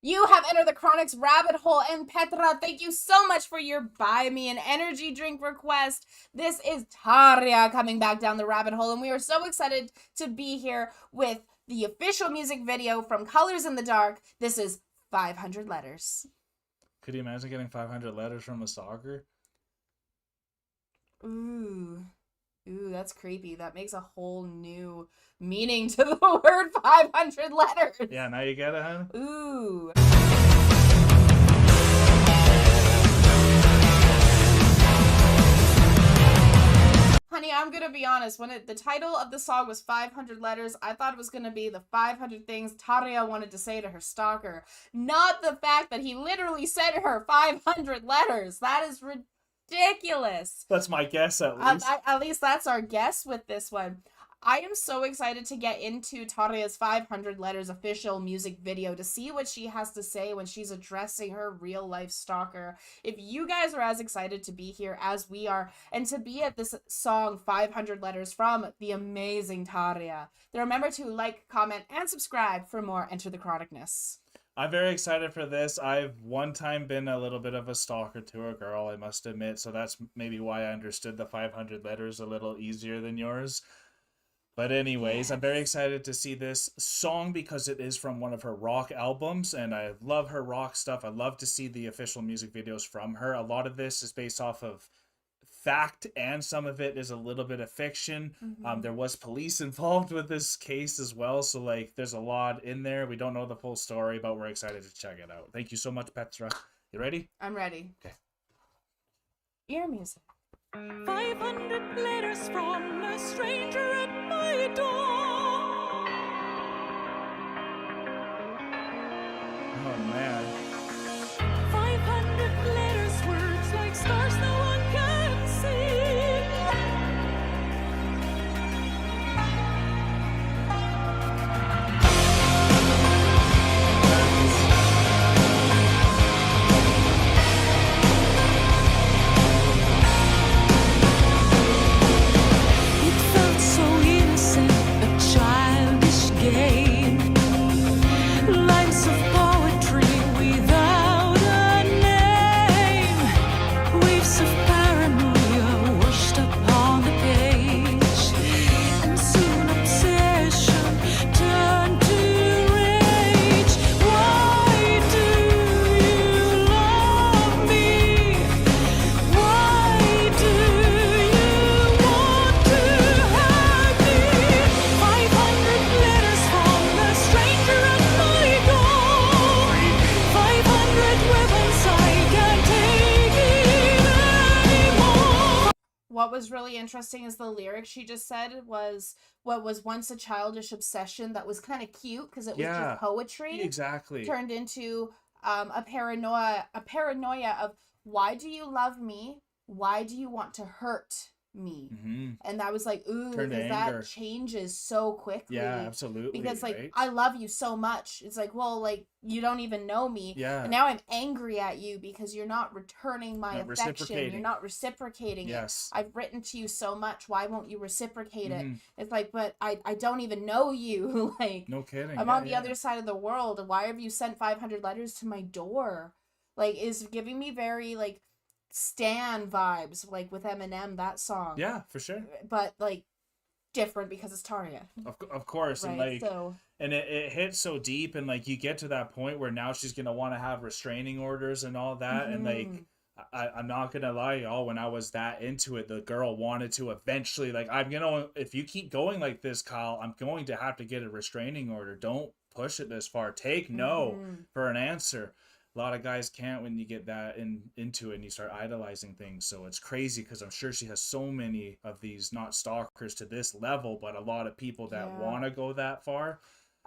You have entered the Chronic's rabbit hole, and Petra, thank you so much for your buy me an energy drink request. This is Tarja coming back down the rabbit hole, and we are so excited to be here with the official music video from Colors in the Dark. This is 500 letters. Could you imagine getting 500 letters from a stalker? Ooh, that's creepy. That makes a whole new meaning to the word 500 letters. Yeah, now you get it, huh? Ooh. Honey, I'm gonna be honest. When the title of the song was 500 letters, I thought it was gonna be the 500 things Tarja wanted to say to her stalker. Not the fact that he literally said to her 500 letters. That is ridiculous. That's my guess, at least. At least that's our guess with this one. I am so excited to get into Tarja's 500 letters official music video to see what she has to say when she's addressing her real life stalker. If you guys are as excited to be here as we are and to be at this song 500 letters from the amazing Tarja, then remember to like, comment, and subscribe for more Enter the Chronicness. I'm very excited for this. I've one time been a little bit of a stalker to a girl, I must admit, so that's maybe why I understood the 500 letters a little easier than yours. But anyways, I'm very excited to see this song because it is from one of her rock albums, and I love her rock stuff. I love to see the official music videos from her. A lot of this is based off of fact, and some of it is a little bit of fiction. There was police involved with this case as well, so like there's a lot in there. We don't know the full story, but we're excited to check it out. Thank you so much, Petra. You ready? I'm ready. Okay. Ear music. 500 letters from a stranger at my door. Oh man. 500 letters, words like stars no one can see. It felt so innocent, a childish game. Lines of poetry without a name. Waves of paranoia washed upon the page, and soon obsession turned to rage. Why do you love me? Why do you want to have me? 500 letters from a stranger at my door. 500 weapons, I can't take it anymore. What was really interesting is the lyric she just said was what was once a childish obsession that was kind of cute because it was Yeah. just poetry Exactly. turned into a paranoia of why do you love me? Why do you want to hurt me? And I was like, ooh, Turned to because anger. that changes so quickly. Yeah, absolutely. Because like right? I love you so much. It's like, well, like you don't even know me. Yeah. And now I'm angry at you because you're not returning my Not affection. reciprocating. You're not reciprocating it. Yes. I've written to you so much. Why won't you reciprocate it? Mhm. It's like, but I don't even know you. Like No kidding. I'm Yeah, on the yeah. other side of the world. And why have you sent 500 letters to my door? Like is giving me very like Stan vibes, like with Eminem, that song. Yeah, for sure. But like different because it's Tarja. Of course. And Right. like So and it hits so deep, and like you get to that point where now she's gonna want to have restraining orders and all that. And like I'm not gonna lie, y'all, when I was that into it, the girl wanted to eventually, like, if you keep going like this, Kyle, I'm going to have to get a restraining order. Don't push it this far. Take no for an answer. A lot of guys can't when you get that into it and you start idolizing things. So it's crazy because I'm sure she has so many of these, not stalkers to this level, but a lot of people that Yeah. want to go that far.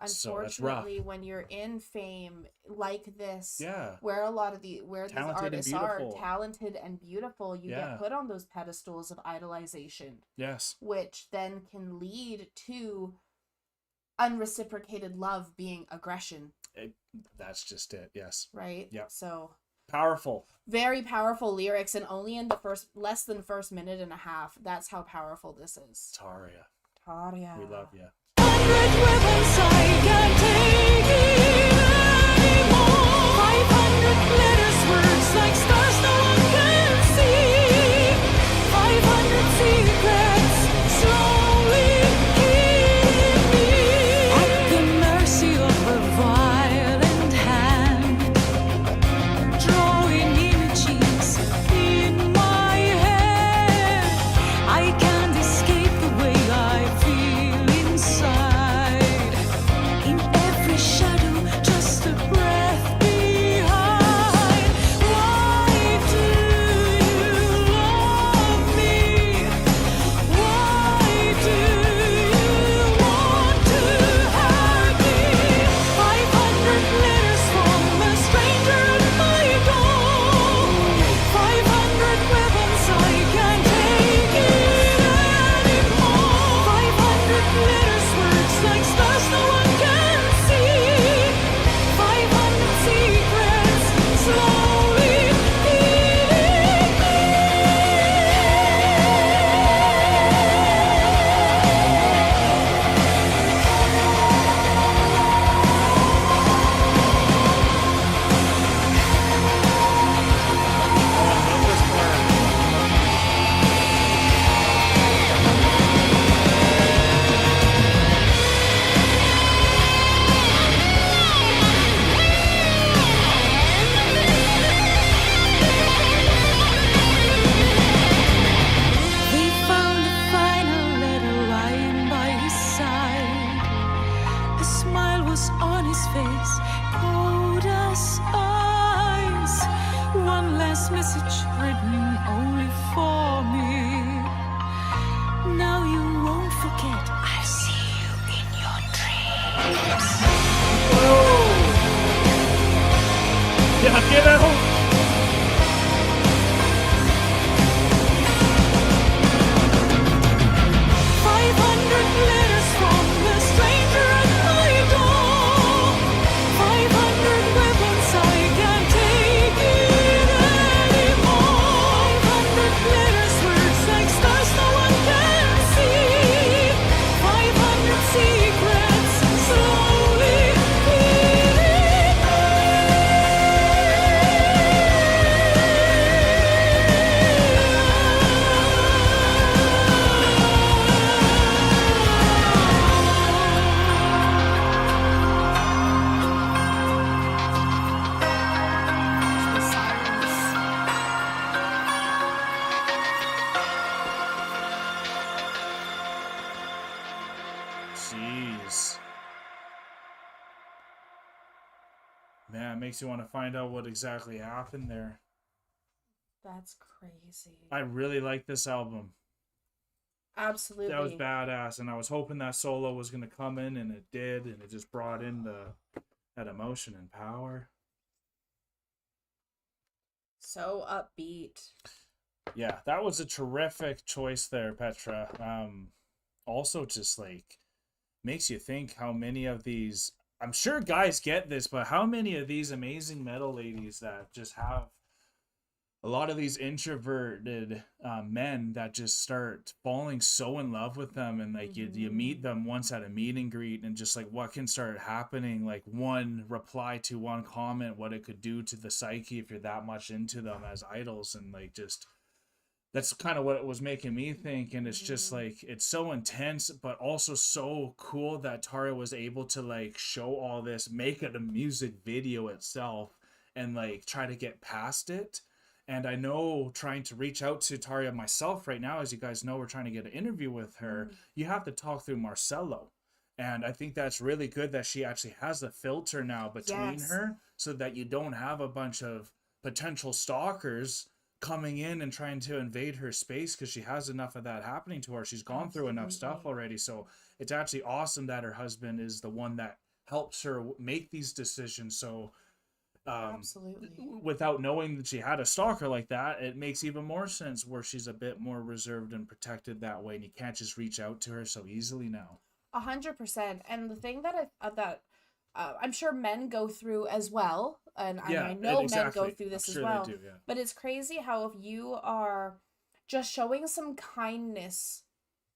So that's rough. unfortunately, when you're in fame like this, Yeah. where these Talented and artists are beautiful. talented and beautiful, you Yeah. get put on those pedestals of idolization, Yes. which then can lead to unreciprocated love being aggression, That's just it. Yes. right? Yep. So Powerful. very powerful lyrics, and only in the less than first minute and a half. That's how powerful this is. Tarja. Tarja. We love you. 100 weapons, I can't take it anymore. message written only for me. Now you won't forget. I'll see you in your dreams. Yeah, get out! 500 letters from a stranger at my door. 500 weapons, I can't take it anymore. 500 letters, words like stars no one can see. 500 secrets slowly fading The sirens. Jeez. Man, it makes you want to find out what exactly happened there. That's crazy. I really like this album. Absolutely. That was badass, and I was hoping that solo was going to come in, and it did, and it just brought in that emotion and power. So upbeat. Yeah, that was a terrific choice there, Petra. Also just like makes you think how many of these, I'm sure guys get this, but how many of these amazing metal ladies that just have a lot of these introverted men that just start falling so in love with them, and like you meet them once at a meet and greet, and just like what can start happening, like one reply to one comment, what it could do to the psyche if you're that much into them as idols, and like just that's kind of what it was making me think. And it's just like it's so intense, but also so cool that Tarja was able to like show all this, make it a music video itself, and like try to get past it. And I know trying to reach out to Tarja myself right now, as you guys know, we're trying to get an interview with her. You have to talk through Marcelo. And I think that's really good that she actually has a filter now between Yes. her, so that you don't have a bunch of potential stalkers coming in and trying to invade her space, because she has enough of that happening to her. She's gone through enough stuff Absolutely. already. So it's actually awesome that her husband is the one that helps her make these decisions. So Absolutely. without knowing that she had a stalker like that, it makes even more sense where she's a bit more reserved and protected that way, and you can't just reach out to her so easily now. 100%. And the thing that I'm sure men go through as well, and Yeah, I know men exactly. go through I'm this as sure they well. do, yeah. But it's crazy how if you are just showing some kindness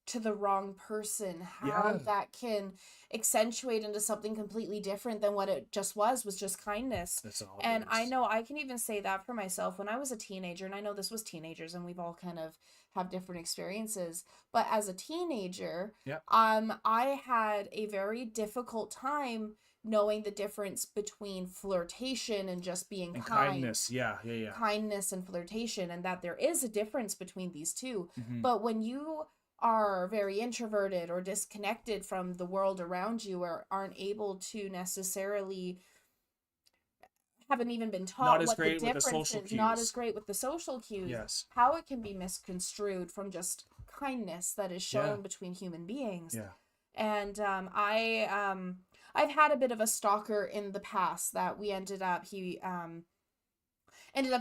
to the wrong person, how Yeah. that can accentuate into something completely different than what it just was just kindness. That's all. And I know I can even say that for myself when I was a teenager, and I know this was teenagers and we've all kind of have different experiences, but as a teenager, Yep. I had a very difficult time knowing the difference between flirtation and just being And kind. kindness, yeah. Kindness and flirtation, and that there is a difference between these two. Mhm. But when you are very introverted or disconnected from the world around you, or aren't able to necessarily, haven't even been taught Not as what the great with the difference social is, not cues. as great with the social cues, Yes. how it can be misconstrued from just kindness that is shown Yeah. between human beings. Yeah. And I've had a bit of a stalker in the past that we ended up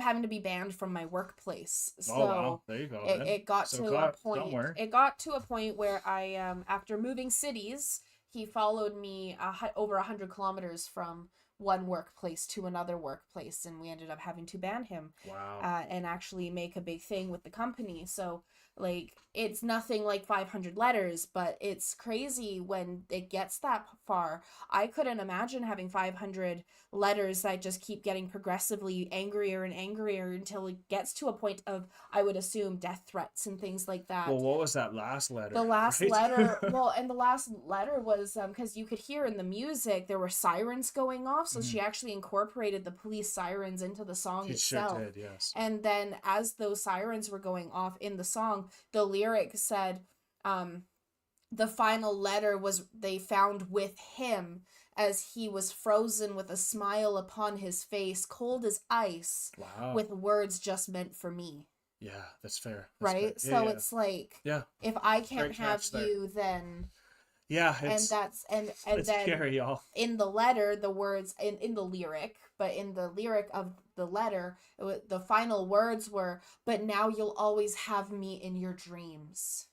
having to be banned from my workplace. So Oh wow, there you go. then. it got So to a got point. somewhere. It got to a point where I after moving cities, he followed me over 100 kilometers from one workplace to another workplace, and we ended up having to ban him Wow. and actually make a big thing with the company. So like it's nothing like 500 letters, but it's crazy when it gets that far. I couldn't imagine having 500 letters that just keep getting progressively angrier and angrier until it gets to a point of, I would assume, death threats and things like that. Well, what was that last letter? The last right? letter, well, and the last letter was because you could hear in the music there were sirens going off, so she actually incorporated the police sirens into the song She sure itself. did, yes. And then as those sirens were going off in the song, the lyric said, the final letter was they found with him, as he was frozen with a smile upon his face, cold as ice, Wow. with words just meant for me. Yeah, that's fair. That's Right? fair. So Yeah, it's like, yeah. if I can't Great have catch there. you, then... Yeah, And it's that's, and it's then scary, y'all. in the letter, the words, in the lyric, but in the lyric of the letter, the final words were, "But now you'll always have me in your dreams."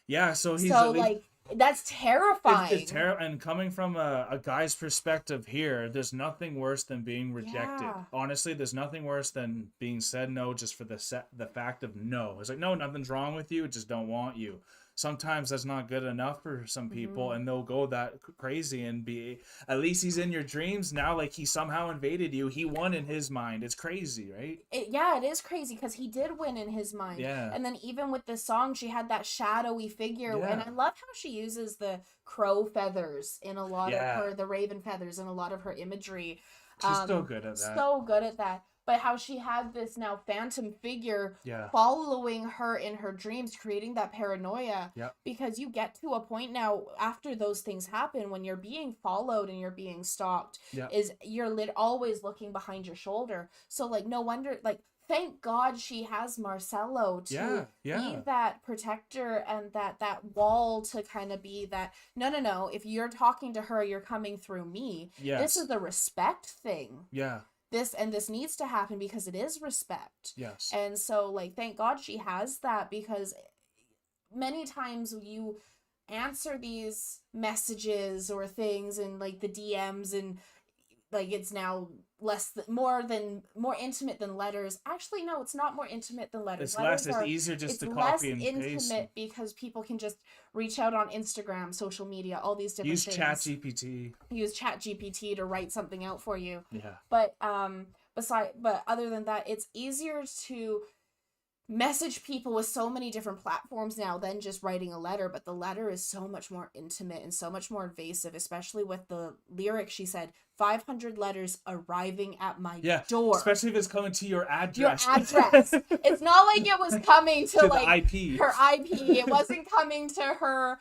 Yeah, so he's So, at least, like, that's terrifying. it's terrible. And coming from a guy's perspective here, there's nothing worse than being rejected. Yeah. Honestly, there's nothing worse than being said no just for the fact of no. It's like, no, nothing's wrong with you, just don't want you. Sometimes that's not good enough for some people, and they'll go that crazy and be, at least he's in your dreams now, like he somehow invaded you. He won in his mind. It's crazy, right? It is crazy because he did win in his mind. Yeah. And then even with this song, she had that shadowy figure. Yeah. And I love how she uses the crow feathers in a lot Yeah. of the raven feathers in a lot of her imagery. She's so good at that. So good at that. But how she had this now phantom figure Yeah. following her in her dreams, creating that paranoia. Yep. Because you get to a point now after those things happen, when you're being followed and you're being stalked, Yep. is you're always looking behind your shoulder. So like, no wonder, like, thank God she has Marcelo to be that protector and that wall to kind of be that, no, if you're talking to her, you're coming through me. Yes. This is a respect thing. Yeah. This needs to happen because it is respect. Yes. And so, like, thank God she has that, because many times you answer these messages or things in like the DMs, and like it's now more intimate than letters. Actually, no, it's not more intimate than letters. It's less. It's easier just to copy and paste. It's less intimate because people can just reach out on Instagram, social media, all these different things. Use ChatGPT to write something out for you. Yeah. But other than that, it's easier to message people with so many different platforms now than just writing a letter. But the letter is so much more intimate and so much more invasive, especially with the lyric. She said 500 letters arriving at my door. Especially if it's coming to your address. It's not like it was coming to like the IP. Her IP. It wasn't coming to her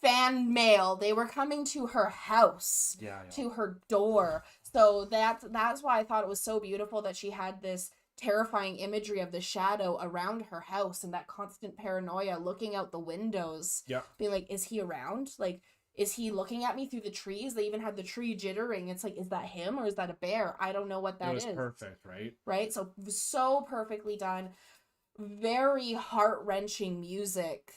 fan mail. They were coming to her house. To her door. So that's why I thought it was so beautiful that she had this terrifying imagery of the shadow around her house and that constant paranoia, looking out the windows, being like, is he around? Like, is he looking at me through the trees? They even had the tree jittering. It's like, is that him or is that a bear? I don't know what that is. It was perfect, right? Right? So perfectly done. Very heart-wrenching music.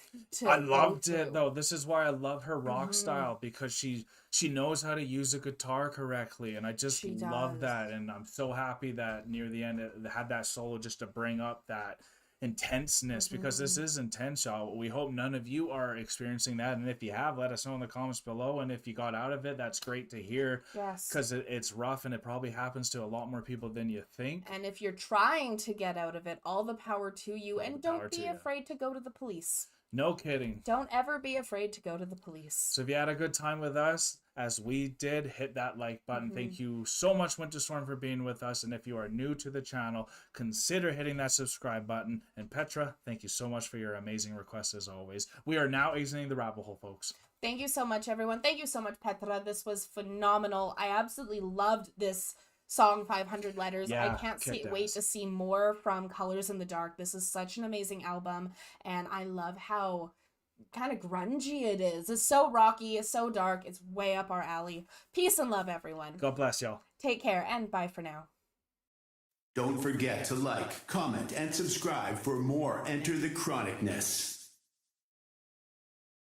I loved it, though. This is why I love her rock style, because she knows how to use a guitar correctly, and I just love that. And I'm so happy that near the end it had that solo just to bring up that intenseness, because this is intense, y'all. We hope none of you are experiencing that, and if you have, let us know in the comments below. And if you got out of it, that's great to hear. Yes, because it's rough, and it probably happens to a lot more people than you think. And if you're trying to get out of it, all the power to you. And don't be afraid to go to the police. No kidding. Don't ever be afraid to go to the police. So if you had a good time with us, as we did, hit that like button. Thank you so much, Winter Storm, for being with us. And if you are new to the channel, consider hitting that subscribe button. And Petra, thank you so much for your amazing requests as always. We are now exiting the rabbit hole, folks. Thank you so much, everyone. Thank you so much, Petra. This was phenomenal. I absolutely loved this song, 500 Letters. I can't wait to see more from Colors in the Dark. This is such an amazing album, and I love how kind of grungy it is. It's so rocky, it's so dark, it's way up our alley. Peace and love, everyone. God bless y'all. Take care, and bye for now. Don't forget to like, comment, and subscribe for more Enter the Chronicness.